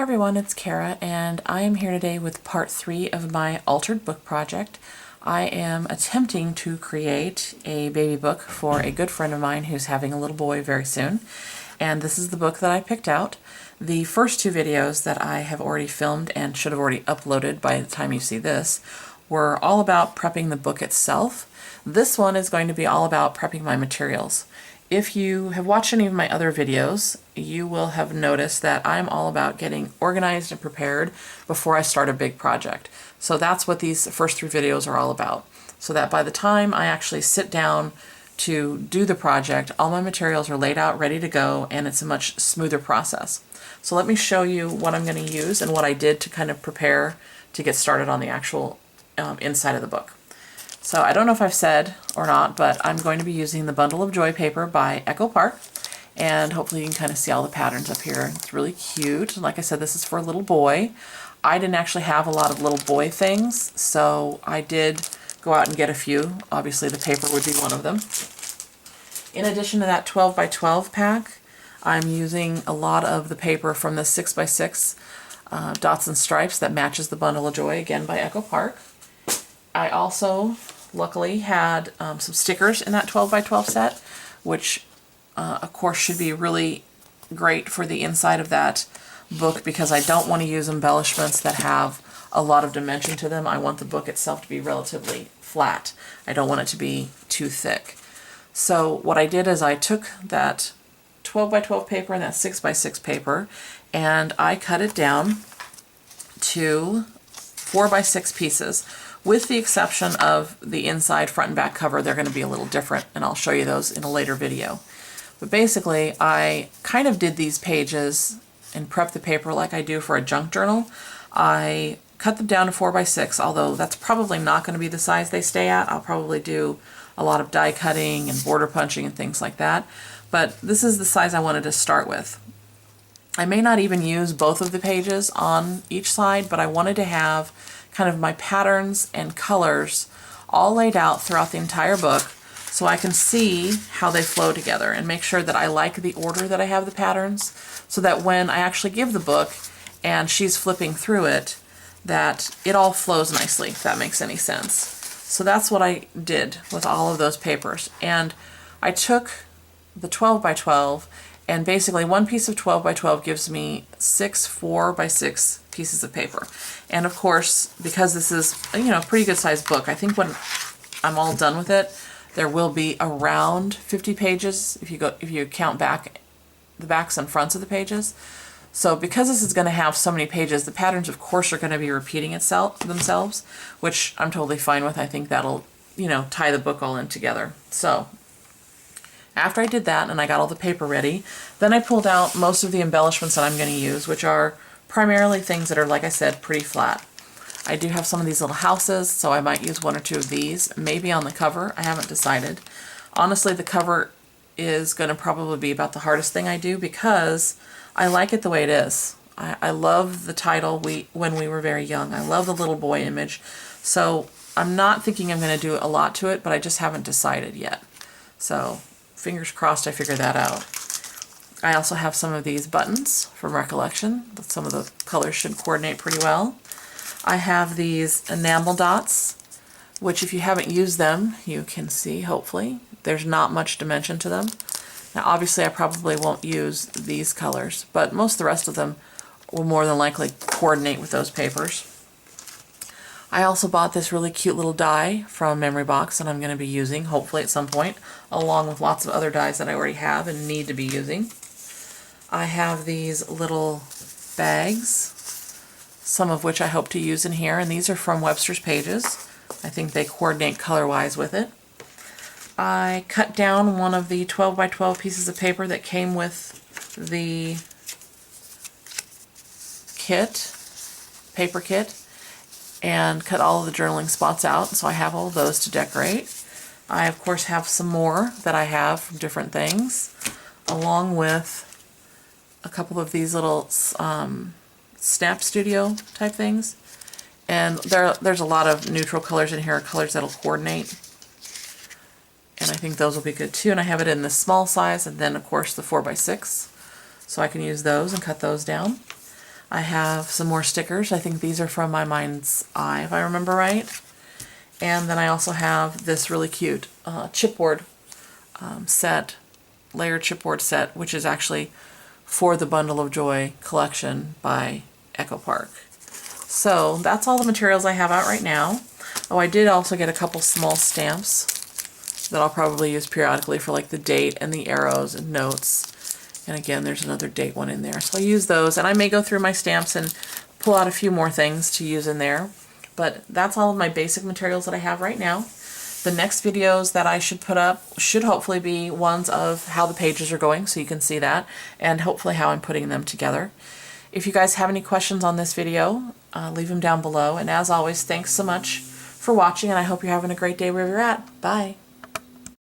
Hi everyone, it's Kara, and I am here today with part 3 of my altered book project. I am attempting to create a baby book for a good friend of mine who's having a little boy very soon, and this is the book that I picked out. The first 2 videos that I have already filmed and should have already uploaded by the time you see this were all about prepping the book itself. This one is going to be all about prepping my materials. If you have watched any of my other videos, you will have noticed that I'm all about getting organized and prepared before I start a big project. So that's what these first 3 videos are all about. So that by the time I actually sit down to do the project, all my materials are laid out, ready to go, and it's a much smoother process. So let me show you what I'm going to use and what I did to kind of prepare to get started on the actual inside of the book. So I don't know if I've said or not, but I'm going to be using the Bundle of Joy paper by Echo Park, and hopefully you can kind of see all the patterns up here. It's really cute. Like I said, this is for a little boy. I didn't actually have a lot of little boy things, so I did go out and get a few. Obviously the paper would be one of them. In addition to that 12 by 12 pack, I'm using a lot of the paper from the 6 by 6 Dots and Stripes that matches the Bundle of Joy, again by Echo Park. I also luckily had some stickers in that 12 by 12 set, which of course should be really great for the inside of that book because I don't want to use embellishments that have a lot of dimension to them. I want the book itself to be relatively flat. I don't want it to be too thick. So what I did is I took that 12 by 12 paper and that 6 by 6 paper and I cut it down to 4 by 6 pieces. With the exception of the inside front and back cover, they're going to be a little different, and I'll show you those in a later video. But basically, I kind of did these pages and prepped the paper like I do for a junk journal. I cut them down to 4 by 6, although that's probably not going to be the size they stay at. I'll probably do a lot of die cutting and border punching and things like that. But this is the size I wanted to start with. I may not even use both of the pages on each side, but I wanted to have kind of my patterns and colors all laid out throughout the entire book so I can see how they flow together and make sure that I like the order that I have the patterns so that when I actually give the book and she's flipping through it, that it all flows nicely, if that makes any sense. So that's what I did with all of those papers. And I took the 12 by 12 and basically one piece of 12 by 12 gives me 6 4 by 6 pieces of paper. And of course, because this is, a pretty good sized book, I think when I'm all done with it, there will be around 50 pages if you count back the backs and fronts of the pages. So because this is going to have so many pages, the patterns of course are going to be repeating themselves, which I'm totally fine with. I think that'll, tie the book all in together. So after I did that and I got all the paper ready, then I pulled out most of the embellishments that I'm going to use, which are primarily things that are, like I said, pretty flat. I do have some of these little houses, so I might use 1 or 2 of these, maybe on the cover. I haven't decided. Honestly, the cover is going to probably be about the hardest thing I do because I like it the way it is. I love the title, When We Were Very Young. I love the little boy image. So I'm not thinking I'm going to do a lot to it, but I just haven't decided yet. So fingers crossed I figure that out. I also have some of these buttons from Recollection. Some of the colors should coordinate pretty well. I have these enamel dots, which if you haven't used them, you can see, hopefully. There's not much dimension to them. Now obviously I probably won't use these colors, but most of the rest of them will more than likely coordinate with those papers. I also bought this really cute little die from Memory Box that I'm going to be using, hopefully at some point, along with lots of other dies that I already have and need to be using. I have these little bags, some of which I hope to use in here, and these are from Webster's Pages. I think they coordinate color-wise with it. I cut down one of the 12 by 12 pieces of paper that came with the paper kit, and cut all of the journaling spots out, so I have all of those to decorate. I of course have some more that I have from different things, along with a couple of these little Snap Studio type things. And there's a lot of neutral colors in here, colors that'll coordinate. And I think those will be good too. And I have it in the small size and then of course the 4 by 6. So I can use those and cut those down. I have some more stickers. I think these are from My Mind's Eye, if I remember right. And then I also have this really cute chipboard set, layered chipboard set, which is actually for the Bundle of Joy collection by Echo Park. So that's all the materials I have out right now. Oh, I did also get a couple small stamps that I'll probably use periodically for like the date and the arrows and notes. And again, there's another date one in there. So I'll use those, and I may go through my stamps and pull out a few more things to use in there. But that's all of my basic materials that I have right now. The next videos that I should put up should hopefully be ones of how the pages are going, so you can see that, and hopefully how I'm putting them together. If you guys have any questions on this video, leave them down below. And as always, thanks so much for watching, and I hope you're having a great day wherever you're at. Bye.